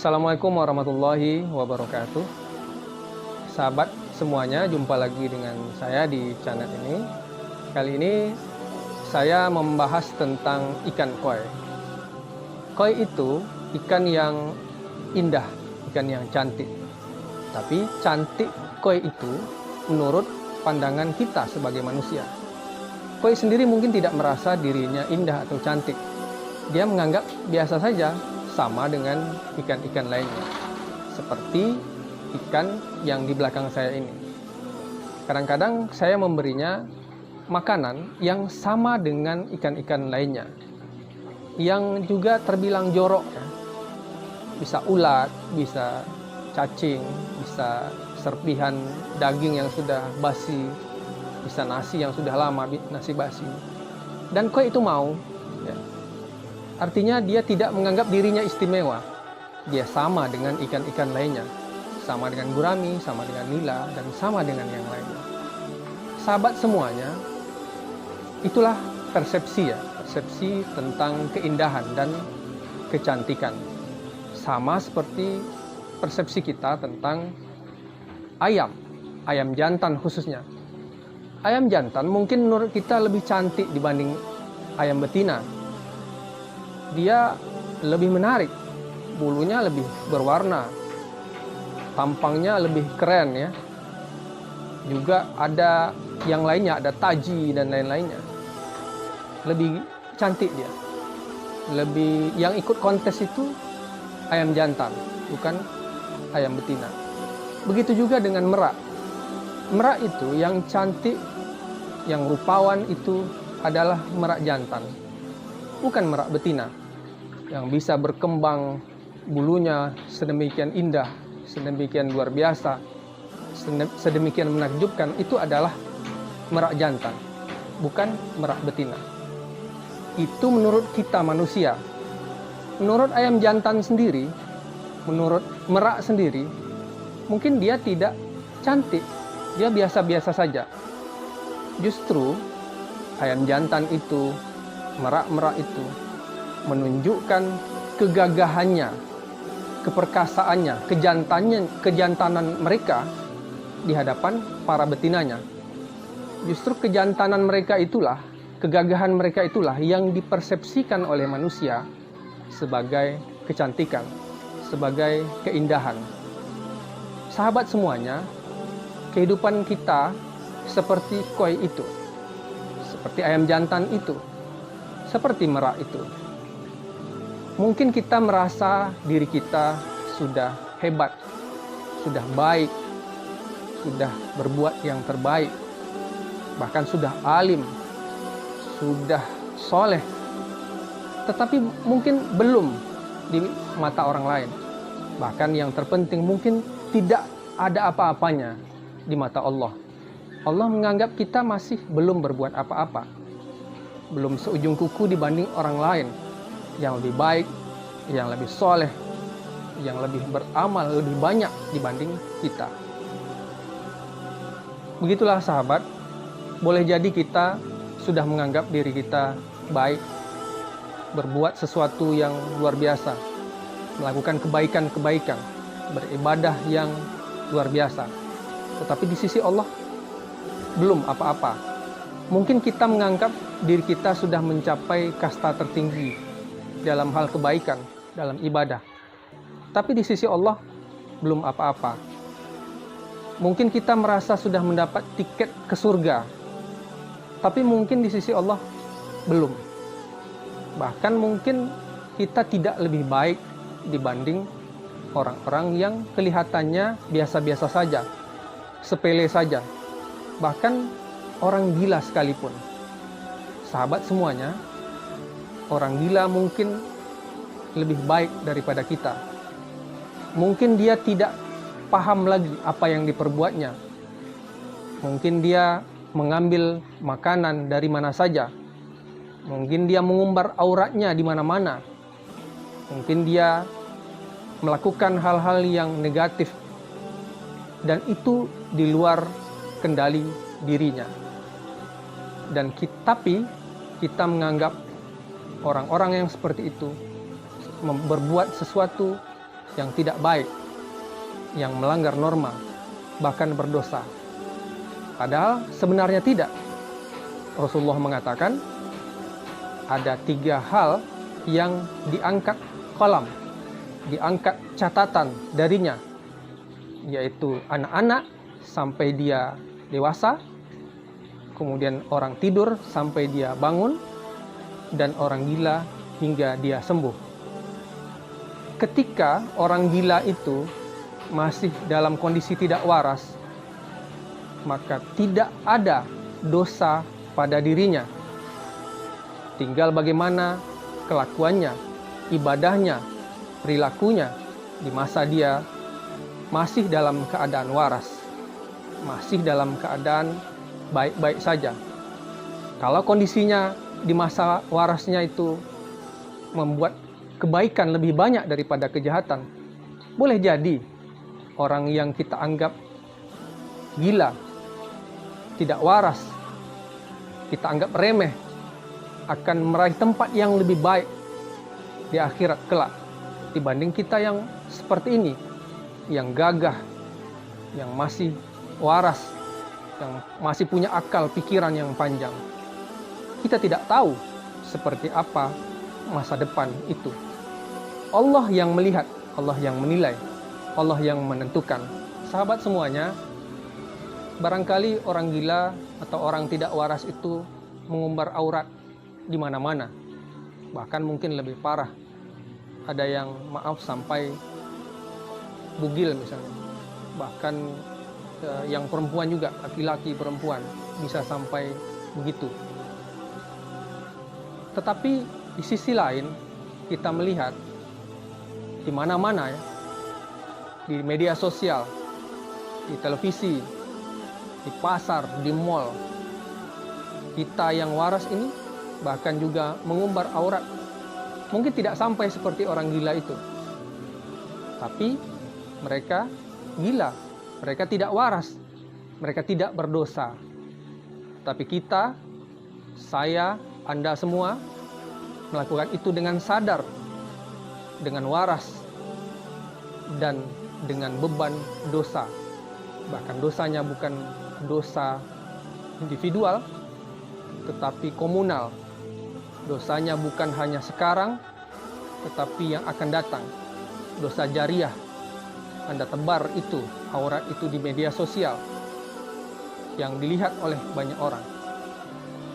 Assalamualaikum warahmatullahi wabarakatuh. Sahabat semuanya, jumpa lagi dengan saya di channel ini. Kali ini saya membahas tentang ikan koi. Koi itu ikan yang indah, ikan yang cantik. Tapi cantik koi itu menurut pandangan kita sebagai manusia. Koi sendiri mungkin tidak merasa dirinya indah atau cantik. Dia menganggap biasa saja, sama dengan ikan-ikan lainnya. Seperti ikan yang di belakang saya ini. Kadang-kadang saya memberinya makanan yang sama dengan ikan-ikan lainnya, yang juga terbilang jorok ya. Bisa ulat, bisa cacing, bisa serpihan daging yang sudah basi, bisa nasi yang sudah lama, nasi basi. Dan koi itu mau ya. Artinya dia tidak menganggap dirinya istimewa. Dia sama dengan ikan-ikan lainnya. Sama dengan gurami, sama dengan nila, dan sama dengan yang lainnya. Sahabat semuanya, itulah persepsi ya. Persepsi tentang keindahan dan kecantikan. Sama seperti persepsi kita tentang ayam. Ayam jantan khususnya. Ayam jantan mungkin menurut kita lebih cantik dibanding ayam betina. Dia lebih menarik, bulunya lebih berwarna, tampangnya lebih keren ya. Juga ada yang lainnya, ada taji dan lain-lainnya. Lebih cantik dia. Lebih yang ikut kontes itu ayam jantan, bukan ayam betina. Begitu juga dengan merak. Merak itu yang cantik, yang rupawan itu adalah merak jantan. Bukan merak betina yang bisa berkembang bulunya sedemikian indah, sedemikian luar biasa, sedemikian menakjubkan. Itu adalah merak jantan, bukan merak betina. Itu menurut kita manusia. Menurut ayam jantan sendiri, menurut merak sendiri, mungkin dia tidak cantik, dia biasa-biasa saja. Justru ayam jantan itu, merak-merak itu menunjukkan kegagahannya, keperkasaannya, kejantanan mereka di hadapan para betinanya. Justru kejantanan mereka itulah, kegagahan mereka itulah yang dipersepsikan oleh manusia sebagai kecantikan, sebagai keindahan. Sahabat semuanya, kehidupan kita seperti koi itu, seperti ayam jantan itu, seperti merak itu. Mungkin kita merasa diri kita sudah hebat, sudah baik, sudah berbuat yang terbaik, bahkan sudah alim, sudah soleh. Tetapi mungkin belum di mata orang lain. Bahkan yang terpenting mungkin tidak ada apa-apanya di mata Allah. Allah menganggap kita masih belum berbuat apa-apa, belum seujung kuku dibanding orang lain yang lebih baik, yang lebih soleh, yang lebih beramal, lebih banyak dibanding kita. Begitulah sahabat, boleh jadi kita sudah menganggap diri kita baik, berbuat sesuatu yang luar biasa, melakukan kebaikan-kebaikan, beribadah yang luar biasa. Tetapi di sisi Allah belum apa-apa. Mungkin kita menganggap diri kita sudah mencapai kasta tertinggi dalam hal kebaikan, dalam ibadah. Tapi di sisi Allah belum apa-apa. Mungkin kita merasa sudah mendapat tiket ke surga. Tapi mungkin di sisi Allah belum. Bahkan mungkin kita tidak lebih baik dibanding orang-orang yang kelihatannya biasa-biasa saja, sepele saja. Bahkan orang gila sekalipun. Sahabat semuanya, orang gila mungkin lebih baik daripada kita. Mungkin dia tidak paham lagi apa yang diperbuatnya. Mungkin dia mengambil makanan dari mana saja. Mungkin dia mengumbar auratnya di mana-mana. Mungkin dia melakukan hal-hal yang negatif. Dan itu di luar kendali dirinya. Tapi kita menganggap orang-orang yang seperti itu berbuat sesuatu yang tidak baik, yang melanggar norma, bahkan berdosa. Padahal sebenarnya tidak. Rasulullah mengatakan ada 3 hal yang diangkat qalam, diangkat catatan darinya, yaitu anak-anak sampai dia dewasa, kemudian orang tidur sampai dia bangun, dan orang gila hingga dia sembuh. Ketika orang gila itu masih dalam kondisi tidak waras, maka tidak ada dosa pada dirinya. Tinggal bagaimana kelakuannya, ibadahnya, perilakunya di masa dia masih dalam keadaan waras, masih dalam keadaan baik-baik saja. Kalau kondisinya di masa warasnya itu membuat kebaikan lebih banyak daripada kejahatan, boleh jadi orang yang kita anggap gila, tidak waras, kita anggap remeh, akan meraih tempat yang lebih baik di akhirat kelak dibanding kita yang seperti ini, yang gagah, yang masih waras, yang masih punya akal pikiran yang panjang. Kita tidak tahu seperti apa masa depan itu. Allah yang melihat, Allah yang menilai, Allah yang menentukan. Sahabat semuanya, barangkali orang gila atau orang tidak waras itu mengumbar aurat di mana-mana. Bahkan mungkin lebih parah. Ada yang maaf sampai bugil misalnya. Bahkan yang perempuan juga, laki-laki perempuan bisa sampai begitu. Tetapi di sisi lain kita melihat di mana-mana ya, di media sosial, di televisi, di pasar, di mal, kita yang waras ini bahkan juga mengumbar aurat. Mungkin tidak sampai seperti orang gila itu, tapi mereka gila, mereka tidak waras, mereka tidak berdosa. Tapi kita, saya, Anda semua melakukan itu dengan sadar, dengan waras, dan dengan beban dosa. Bahkan dosanya bukan dosa individual, tetapi komunal. Dosanya bukan hanya sekarang, tetapi yang akan datang. Dosa jariah. Anda tebar itu, aurat itu di media sosial yang dilihat oleh banyak orang.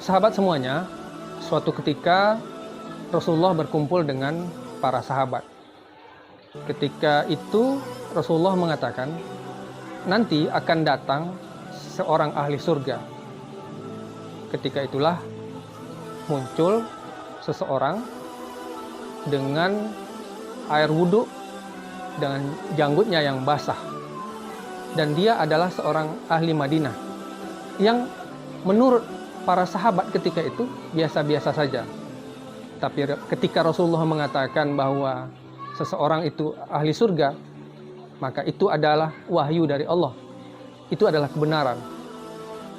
Sahabat semuanya, suatu ketika Rasulullah berkumpul dengan para sahabat. Ketika itu Rasulullah mengatakan, nanti akan datang seorang ahli surga. Ketika itulah muncul seseorang dengan air wudhu dengan janggutnya yang basah. Dan dia adalah seorang ahli Madinah yang menurut para sahabat ketika itu biasa-biasa saja. Tapi ketika Rasulullah mengatakan bahwa seseorang itu ahli surga, maka itu adalah wahyu dari Allah. Itu adalah kebenaran.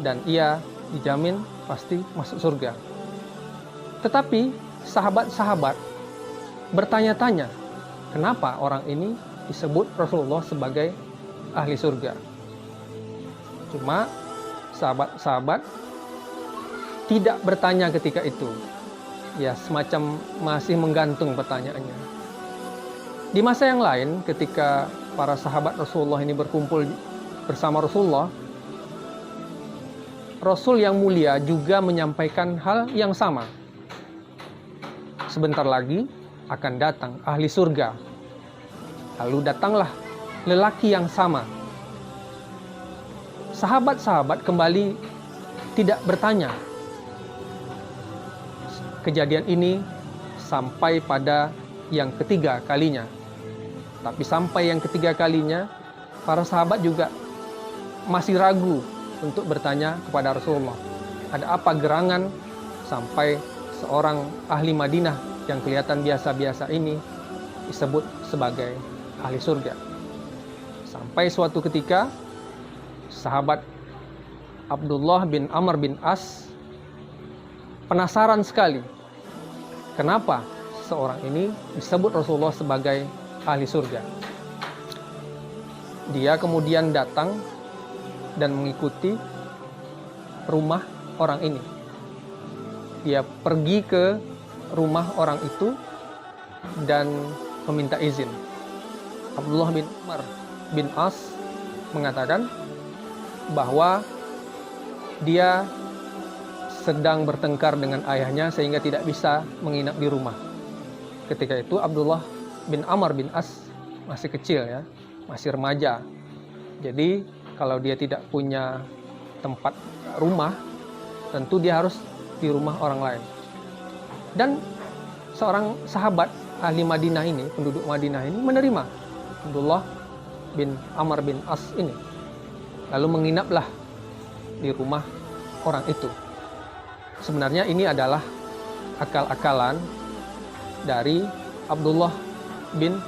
Dan ia dijamin pasti masuk surga. Tetapi sahabat-sahabat bertanya-tanya, kenapa orang ini disebut Rasulullah sebagai ahli surga? Cuma sahabat-sahabat tidak bertanya ketika itu. Ya, semacam masih menggantung pertanyaannya. Di masa yang lain, ketika para sahabat Rasulullah ini berkumpul bersama Rasulullah, Rasul yang mulia juga menyampaikan hal yang sama. Sebentar lagi akan datang ahli surga. Lalu datanglah lelaki yang sama. Sahabat-sahabat kembali tidak bertanya. Kejadian ini sampai pada yang ketiga kalinya. Tapi sampai yang ketiga kalinya, para sahabat juga masih ragu untuk bertanya kepada Rasulullah. Ada apa gerangan sampai seorang ahli Madinah yang kelihatan biasa-biasa ini disebut sebagai ahli surga? Sampai suatu ketika, sahabat Abdullah bin Amr bin As penasaran sekali. Kenapa seorang ini disebut Rasulullah sebagai ahli surga. Dia kemudian datang dan mengikuti rumah orang ini. Dia pergi ke rumah orang itu dan meminta izin. Abdullah bin Umar bin As mengatakan bahwa dia sedang bertengkar dengan ayahnya sehingga tidak bisa menginap di rumah. Ketika itu Abdullah bin Amr bin As masih kecil ya, masih remaja. Jadi kalau dia tidak punya tempat rumah, tentu dia harus di rumah orang lain. Dan seorang sahabat ahli Madinah ini, penduduk Madinah ini menerima Abdullah bin Amr bin As ini. Lalu menginaplah di rumah orang itu. Sebenarnya ini adalah akal-akalan dari Abdullah bin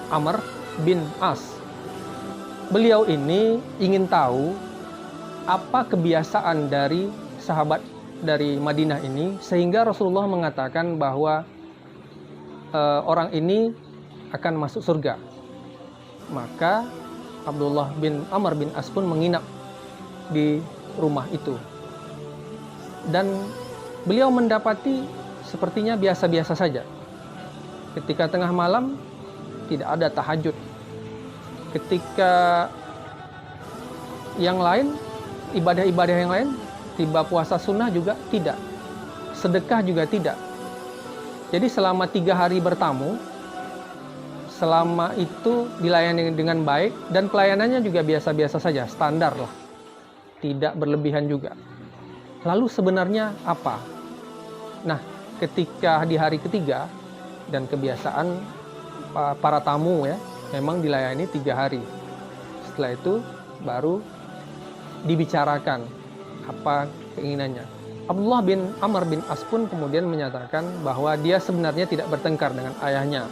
Amr bin As. Beliau ini ingin tahu apa kebiasaan dari sahabat dari Madinah ini sehingga Rasulullah mengatakan bahwa orang ini akan masuk surga. Maka Abdullah bin Amr bin As pun menginap di rumah itu. Dan beliau mendapati sepertinya biasa-biasa saja. Ketika tengah malam tidak ada tahajud. Ketika yang lain, ibadah-ibadah yang lain, tiba puasa sunnah juga tidak. Sedekah juga tidak. Jadi selama 3 hari bertamu, selama itu dilayani dengan baik dan pelayanannya juga biasa-biasa saja, standar lah. Tidak berlebihan juga. Lalu sebenarnya apa? Nah, ketika di hari ketiga dan kebiasaan para tamu ya, memang dilayani 3 hari. Setelah itu baru dibicarakan apa keinginannya. Abdullah bin Amr bin As pun kemudian menyatakan bahwa dia sebenarnya tidak bertengkar dengan ayahnya.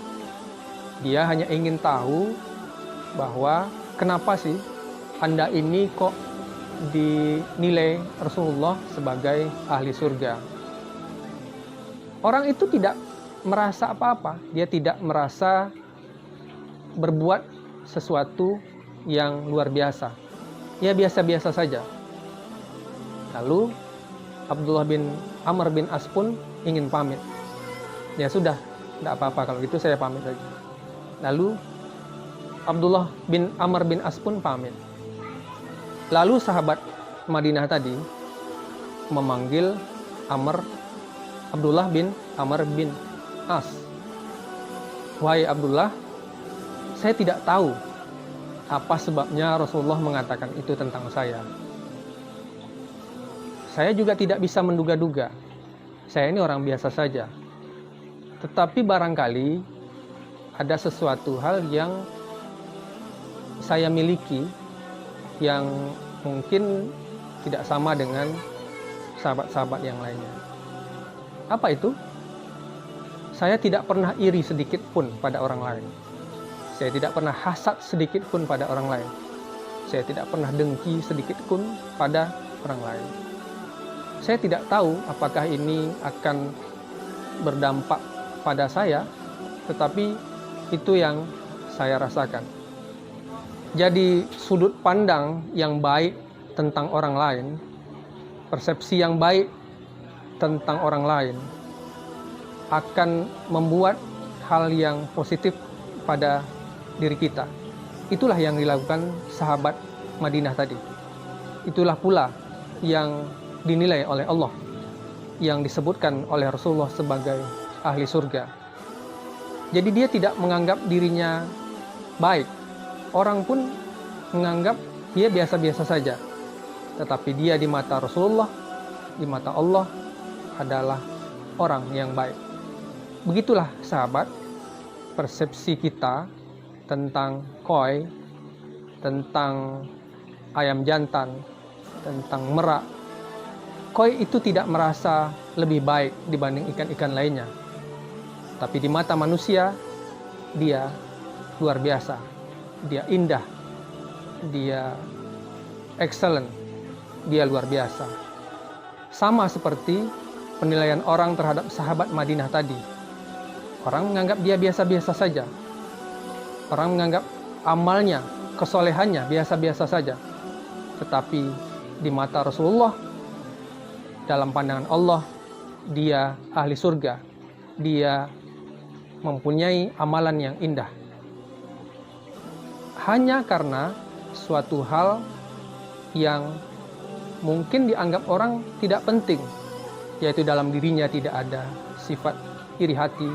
Dia hanya ingin tahu bahwa kenapa sih Anda ini kok dinilai Rasulullah sebagai ahli surga. Orang itu tidak merasa apa-apa. Dia tidak merasa berbuat sesuatu yang luar biasa. Ya biasa-biasa saja. Lalu Abdullah bin Amr bin As pun ingin pamit. Ya sudah, tidak apa-apa kalau gitu saya pamit saja. Lalu Abdullah bin Amr bin As pun pamit. Lalu sahabat Madinah tadi memanggil Abdullah bin Amr bin As. Wahai Abdullah, saya tidak tahu apa sebabnya Rasulullah mengatakan itu tentang saya. Saya juga tidak bisa menduga-duga. Saya ini orang biasa saja. Tetapi barangkali ada sesuatu hal yang saya miliki yang mungkin tidak sama dengan sahabat-sahabat yang lainnya. Apa itu? Saya tidak pernah iri sedikit pun pada orang lain. Saya tidak pernah hasad sedikit pun pada orang lain. Saya tidak pernah dengki sedikit pun pada orang lain. Saya tidak tahu apakah ini akan berdampak pada saya, tetapi itu yang saya rasakan. Jadi sudut pandang yang baik tentang orang lain, persepsi yang baik tentang orang lain akan membuat hal yang positif pada diri kita. Itulah yang dilakukan sahabat Madinah tadi. Itulah pula yang dinilai oleh Allah, yang disebutkan oleh Rasulullah sebagai ahli surga. Jadi dia tidak menganggap dirinya baik. Orang pun menganggap dia biasa-biasa saja. Tetapi dia di mata Rasulullah, di mata Allah adalah orang yang baik. Begitulah sahabat, persepsi kita tentang koi, tentang ayam jantan, tentang merak. Koi itu tidak merasa lebih baik dibanding ikan-ikan lainnya. Tapi di mata manusia, dia luar biasa. Dia indah. Dia excellent. Dia luar biasa. Sama seperti penilaian orang terhadap sahabat Madinah tadi. Orang menganggap dia biasa-biasa saja. Orang menganggap amalnya, kesolehannya biasa-biasa saja. Tetapi di mata Rasulullah, dalam pandangan Allah, dia ahli surga. Dia mempunyai amalan yang indah. Hanya karena suatu hal yang mungkin dianggap orang tidak penting, yaitu dalam dirinya tidak ada sifat iri hati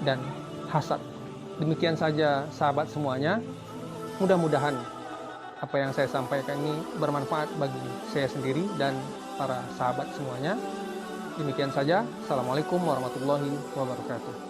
dan hasad. Demikian saja sahabat semuanya. Mudah-mudahan apa yang saya sampaikan ini bermanfaat bagi saya sendiri dan para sahabat semuanya. Demikian saja. Assalamualaikum warahmatullahi wabarakatuh.